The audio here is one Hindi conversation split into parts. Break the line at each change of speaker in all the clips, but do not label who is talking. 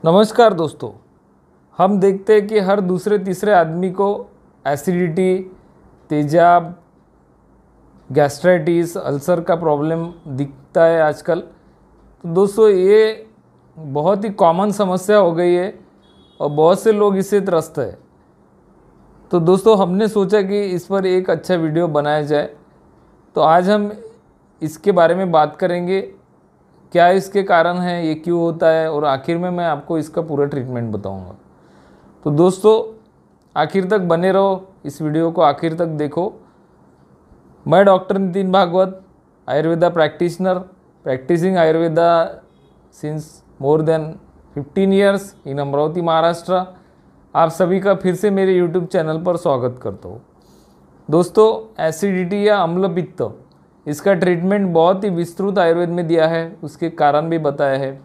नमस्कार दोस्तों। हम देखते हैं कि हर दूसरे तीसरे आदमी को एसिडिटी, तेजाब, गैस्ट्राइटिस, अल्सर का प्रॉब्लम दिखता है आजकल। तो दोस्तों ये बहुत ही कॉमन समस्या हो गई है और बहुत से लोग इससे त्रस्त है। तो दोस्तों हमने सोचा कि इस पर एक अच्छा वीडियो बनाया जाए। तो आज हम इसके बारे में बात करेंगे, क्या इसके कारण हैं, ये क्यों होता है, और आखिर में मैं आपको इसका पूरा ट्रीटमेंट बताऊंगा। तो दोस्तों आखिर तक बने रहो, इस वीडियो को आखिर तक देखो। मैं doctor Nitin Bhagwat, Ayurveda practitioner, practising Ayurveda since more than 15 years in Amravati, Maharashtra. आप सभी का फिर से मेरे यूट्यूब चैनल पर स्वागत करता हूँ। दोस्तों एसिडिटी या अम्ल पित्त, इसका ट्रीटमेंट बहुत ही विस्तृत आयुर्वेद में दिया है, उसके कारण भी बताया है।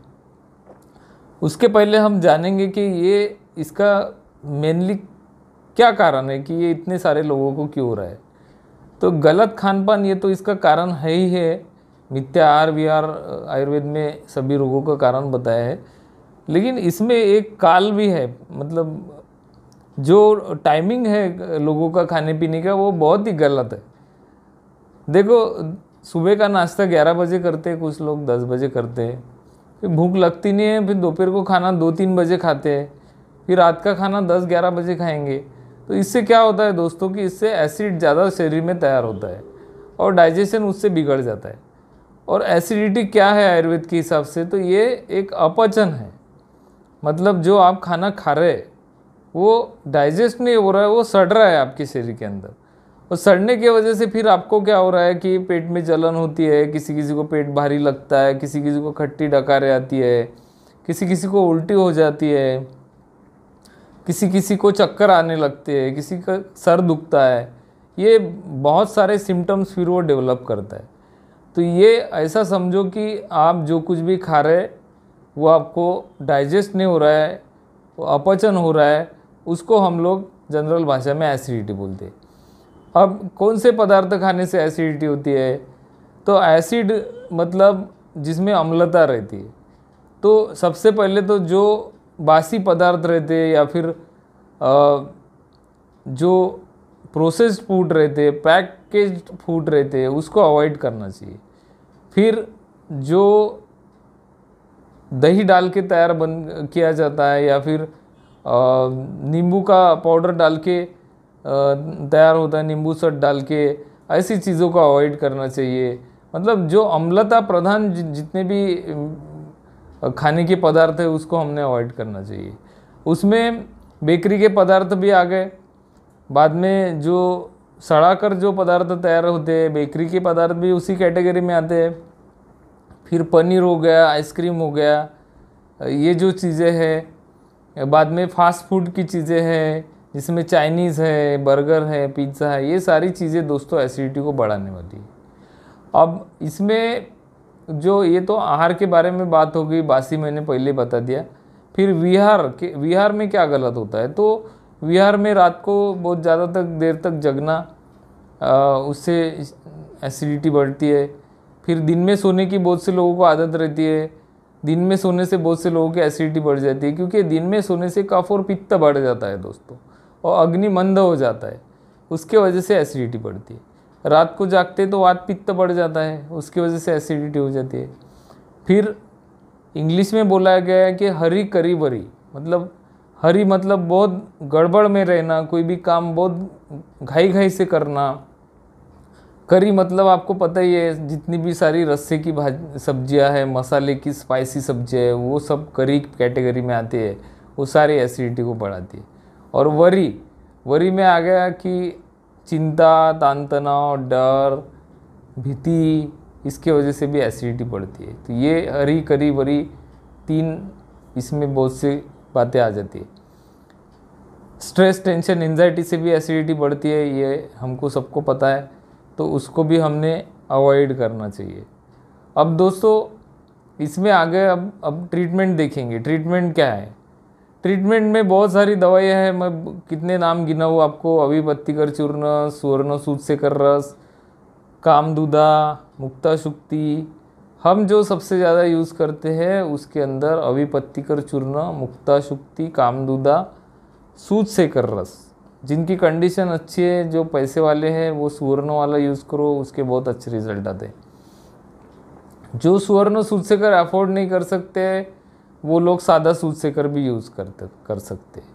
उसके पहले हम जानेंगे कि ये इसका मेनली क्या कारण है कि ये इतने सारे लोगों को क्यों हो रहा है। तो गलत खान पान ये तो इसका कारण है ही है। मिथ्या आहार विहार आयुर्वेद में सभी रोगों का कारण बताया है, लेकिन इसमें एक काल भी है। मतलब जो टाइमिंग है लोगों का खाने पीने का वो बहुत ही गलत है। देखो सुबह का नाश्ता 11 बजे करते हैं, कुछ लोग 10 बजे करते हैं, फिर भूख लगती नहीं है, फिर दोपहर को खाना 2-3 बजे खाते हैं, फिर रात का खाना 10-11 बजे खाएंगे। तो इससे क्या होता है दोस्तों कि इससे एसिड ज़्यादा शरीर में तैयार होता है और डाइजेशन उससे बिगड़ जाता है। और एसिडिटी क्या है आयुर्वेद के हिसाब से, तो ये एक अपचन है। मतलब जो आप खाना खा रहे हैं वो डाइजेस्ट नहीं हो रहा है, वो सड़ रहा है आपके शरीर के अंदर। और सड़ने की वजह से फिर आपको क्या हो रहा है कि पेट में जलन होती है, किसी किसी को पेट भारी लगता है, किसी किसी को खट्टी डकारें आती है, किसी किसी को उल्टी हो जाती है, किसी किसी को चक्कर आने लगते हैं, किसी का सर दुखता है। ये बहुत सारे सिम्टम्स फिर वो डेवलप करता है। तो ये ऐसा समझो कि आप जो कुछ भी खा रहे वो आपको डाइजेस्ट नहीं हो रहा है, वो अपचन हो रहा है, उसको हम लोग जनरल भाषा में एसिडिटी बोलते हैं। अब कौन से पदार्थ खाने से एसिडिटी होती है, तो एसिड मतलब जिसमें अम्लता रहती है। तो सबसे पहले तो जो बासी पदार्थ रहते हैं या फिर जो प्रोसेस्ड फूड रहते हैं, पैकेज्ड फूड रहते हैं, उसको अवॉइड करना चाहिए। फिर जो दही डाल के तैयार किया जाता है या फिर नींबू का पाउडर डाल के तैयार होता है, नींबू सट डाल के, ऐसी चीज़ों को अवॉइड करना चाहिए। मतलब जो अम्लता प्रधान जितने भी खाने के पदार्थ है उसको हमने अवॉइड करना चाहिए। उसमें बेकरी के पदार्थ भी आ गए। बाद में जो सड़ा कर जो पदार्थ तैयार होते हैं, बेकरी के पदार्थ भी उसी कैटेगरी में आते हैं। फिर पनीर हो गया, आइसक्रीम हो गया, ये जो चीज़ें हैं। बाद में फास्ट फूड की चीज़ें हैं जिसमें चाइनीज़ है, बर्गर है, पिज़्ज़ा है, ये सारी चीज़ें दोस्तों एसिडिटी को बढ़ाने वाली है। अब इसमें जो ये तो आहार के बारे में बात हो गई, बासी मैंने पहले बता दिया। फिर विहार में क्या गलत होता है, तो विहार में रात को बहुत ज़्यादा देर तक जगना, उससे एसिडिटी बढ़ती है। फिर दिन में सोने की बहुत से लोगों को आदत रहती है, दिन में सोने से बहुत से लोगों की एसिडिटी बढ़ जाती है, क्योंकि दिन में सोने से कफ और पित्त बढ़ जाता है दोस्तों, और अग्नि मंद हो जाता है, उसके वजह से एसिडिटी बढ़ती है। रात को जागते तो वात पित्त बढ़ जाता है, उसकी वजह से एसिडिटी हो जाती है। फिर इंग्लिश में बोला गया है कि हरी करी बरी, मतलब हरी मतलब बहुत गड़बड़ में रहना, कोई भी काम बहुत घाई घाई से करना। करी मतलब आपको पता ही है, जितनी भी सारी रस्से की सब्जियां हैं, मसाले की स्पाइसी सब्जियां है, वो सब करी कैटेगरी में आती है, वो सारी एसिडिटी को बढ़ाती है। और वरी में आ गया कि चिंता, तानतनाव, डर, भीति, इसके वजह से भी एसिडिटी बढ़ती है। तो ये हरी करी वरी तीन, इसमें बहुत सी बातें आ जाती है। स्ट्रेस, टेंशन, एंजाइटी से भी एसिडिटी बढ़ती है, ये हमको सबको पता है, तो उसको भी हमने अवॉइड करना चाहिए। अब दोस्तों इसमें आगे अब ट्रीटमेंट देखेंगे। ट्रीटमेंट क्या है? ट्रीटमेंट में बहुत सारी दवाइयाँ हैं, मैं कितने नाम गिनाऊँ आपको। अभिपत्तिकर चूर्ण, सुवर्ण सूत शेखर रस, कामदूधा, मुक्ता शुक्ति, हम जो सबसे ज़्यादा यूज़ करते हैं उसके अंदर अविपत्तिकर चूर्ण, मुक्ताशुक्ति, कामदूदा, सूद सेकर रस। जिनकी कंडीशन अच्छी है, जो पैसे वाले हैं, वो सुवर्ण वाला यूज़ करो, उसके बहुत अच्छे रिजल्ट आते हैं। जो सुवर्ण सूद सेकर अफोर्ड नहीं कर सकते वो लोग सादा सूद सेकर भी यूज़ कर सकते हैं।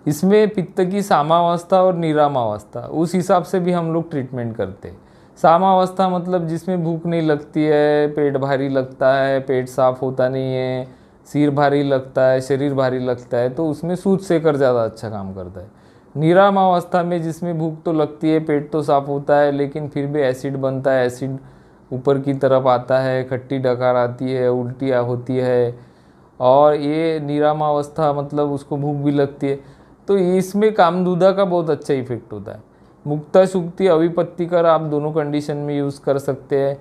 इसमें पित्त की सामावस्था और निरामावस्था उस हिसाब से भी हम लोग ट्रीटमेंट करते हैं। सामावस्था मतलब जिसमें भूख नहीं लगती है, पेट भारी लगता है, पेट साफ होता नहीं है, सिर भारी लगता है, शरीर भारी लगता है, तो उसमें सूद सेकर ज़्यादा अच्छा काम करता है। निरामावस्था में जिसमें भूख तो लगती है, पेट तो साफ होता है, लेकिन फिर भी एसिड बनता है, एसिड ऊपर की तरफ आता है, खट्टी डकार आती है, उल्टियाँ होती है, और ये निरामावस्था मतलब उसको भूख भी लगती है, तो इसमें कामदूदा का बहुत अच्छा इफेक्ट होता है। मुक्ताशुक्ति, अविपत्तिकर आप दोनों कंडीशन में यूज़ कर सकते हैं।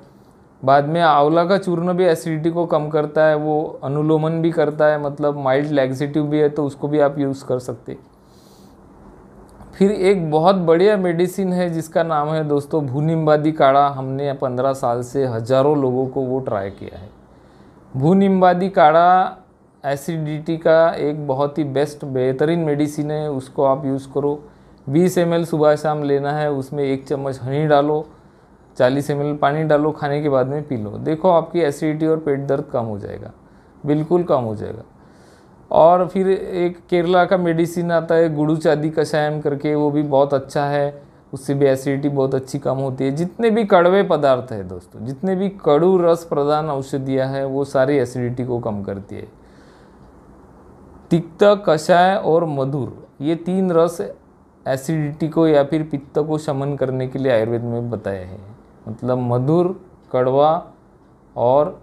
बाद में आंवला का चूर्ण भी एसिडिटी को कम करता है, वो अनुलोमन भी करता है, मतलब माइल्ड लैक्सेटिव भी है, तो उसको भी आप यूज़ कर सकते हैं। फिर एक बहुत बढ़िया मेडिसिन है जिसका नाम है दोस्तों भूनिम्बादी काढ़ा। हमने 15 साल से हज़ारों लोगों को वो ट्राई किया है। भूनिम्बादी काढ़ा एसिडिटी का एक बहुत ही बेहतरीन मेडिसिन है, उसको आप यूज़ करो। 20 ml सुबह शाम लेना है, उसमें 1 चम्मच हनी डालो, 40 ml पानी डालो, खाने के बाद में पी लो। देखो आपकी एसिडिटी और पेट दर्द कम हो जाएगा, बिल्कुल कम हो जाएगा। और फिर एक केरला का मेडिसिन आता है गुड़ूचादी कषायम करके, वो भी बहुत अच्छा है, उससे भी एसिडिटी बहुत अच्छी कम होती है। जितने भी कड़वे पदार्थ है दोस्तों, जितने भी कड़ू रस प्रदान औषधियाँ हैं, वो सारी एसिडिटी को कम करती है। तिक्त, कषाय और मधुर, ये 3 रस एसिडिटी को या फिर पित्त को शमन करने के लिए आयुर्वेद में बताए हैं। मतलब मधुर, कड़वा और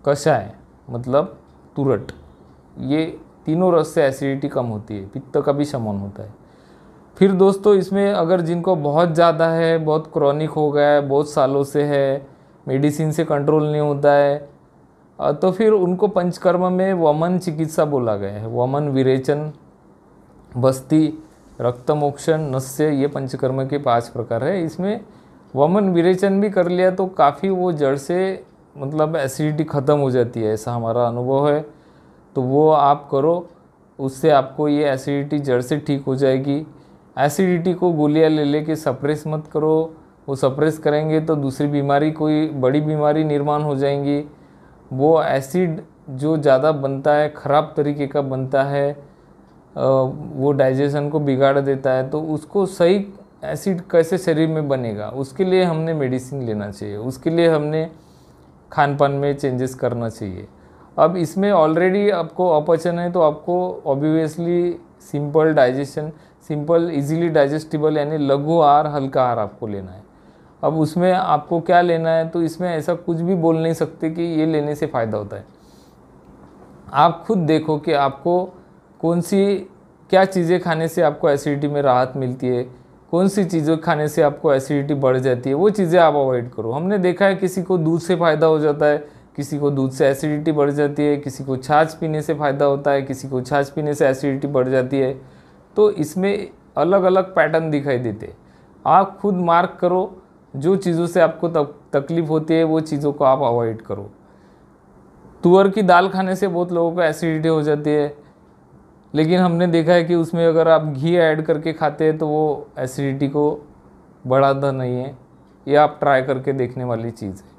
कषाय मतलब तुरट, ये तीनों रस से एसिडिटी कम होती है, पित्त का भी शमन होता है। फिर दोस्तों इसमें अगर जिनको बहुत ज़्यादा है, बहुत क्रॉनिक हो गया है, बहुत सालों से है, मेडिसिन से कंट्रोल नहीं होता है, तो फिर उनको पंचकर्म में वमन चिकित्सा बोला गया है। वमन, विरेचन, बस्ती, रक्तमोक्षण, नस्य, ये पंचकर्म के 5 प्रकार है। इसमें वमन विरेचन भी कर लिया तो काफ़ी वो जड़ से मतलब एसिडिटी ख़त्म हो जाती है, ऐसा हमारा अनुभव है। तो वो आप करो, उससे आपको ये एसिडिटी जड़ से ठीक हो जाएगी। एसिडिटी को गोलियां ले के सप्रेस मत करो, वो सप्रेस करेंगे तो दूसरी बीमारी, कोई बड़ी बीमारी निर्माण हो जाएंगी। वो एसिड जो ज़्यादा बनता है, ख़राब तरीके का बनता है, वो डाइजेशन को बिगाड़ देता है, तो उसको सही एसिड कैसे शरीर में बनेगा, उसके लिए हमने मेडिसिन लेना चाहिए, उसके लिए हमने खान पान में चेंजेस करना चाहिए। अब इसमें ऑलरेडी आपको अपचन है, तो आपको obviously simple digestion, simple easily digestible यानी लघु आहार, हल्का आहार आपको लेना है। अब उसमें आपको क्या लेना है, तो इसमें ऐसा कुछ भी बोल नहीं सकते कि ये लेने से फ़ायदा होता है। आप खुद देखो कि आपको कौन सी क्या चीज़ें खाने से आपको एसिडिटी में राहत मिलती है, कौन सी चीज़ें खाने से आपको एसिडिटी बढ़ जाती है, वो चीज़ें आप अवॉइड करो। हमने देखा है किसी को दूध से फ़ायदा हो जाता है, किसी को दूध से एसिडिटी बढ़ जाती है, किसी को छाछ पीने से फ़ायदा होता है, किसी को छाछ पीने से एसिडिटी बढ़ जाती है। तो इसमें अलग अलग पैटर्न दिखाई देते। आप खुद मार्क करो, जो चीज़ों से आपको तकलीफ़ होती है वो चीज़ों को आप अवॉइड करो। तुअर की दाल खाने से बहुत लोगों को एसिडिटी हो जाती है, लेकिन हमने देखा है कि उसमें अगर आप घी ऐड करके खाते हैं तो वो एसिडिटी को बढ़ाता नहीं है। ये आप ट्राई करके देखने वाली चीज़ है।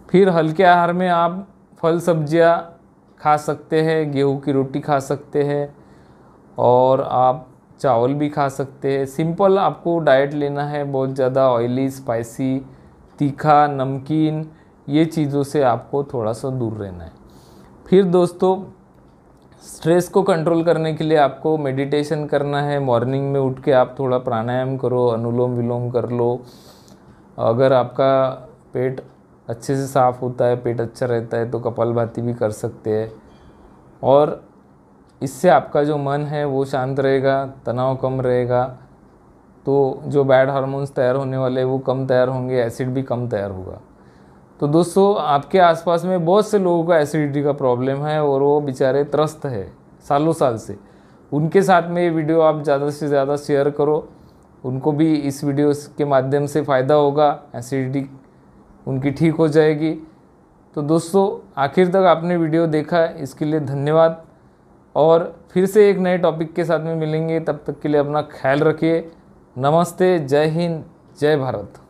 फिर हल्के आहार में आप फल सब्जियां खा सकते हैं, गेहूं की रोटी खा सकते हैं, और आप चावल भी खा सकते हैं। सिंपल आपको डाइट लेना है, बहुत ज़्यादा ऑयली, स्पाइसी, तीखा, नमकीन, ये चीज़ों से आपको थोड़ा सा दूर रहना है। फिर दोस्तों स्ट्रेस को कंट्रोल करने के लिए आपको मेडिटेशन करना है। मॉर्निंग में उठ के आप थोड़ा प्राणायाम करो, अनुलोम विलोम कर लो। अगर आपका पेट अच्छे से साफ़ होता है, पेट अच्छा रहता है, तो कपालभाति भी कर सकते हैं, और इससे आपका जो मन है वो शांत रहेगा, तनाव कम रहेगा, तो जो बैड हार्मोन्स तैयार होने वाले हैं वो कम तैयार होंगे, एसिड भी कम तैयार होगा। तो दोस्तों आपके आसपास में बहुत से लोगों को एसिडिटी का प्रॉब्लम है और वो बेचारे त्रस्त है सालों साल से। उनके साथ में ये वीडियो आप ज़्यादा से ज़्यादा शेयर करो, उनको भी इस वीडियो के माध्यम से फ़ायदा होगा, एसिडिटी उनकी ठीक हो जाएगी। तो दोस्तों आखिर तक आपने वीडियो देखा है, इसके लिए धन्यवाद। और फिर से एक नए टॉपिक के साथ में मिलेंगे, तब तक के लिए अपना ख्याल रखिए। नमस्ते, जय हिंद, जय भारत।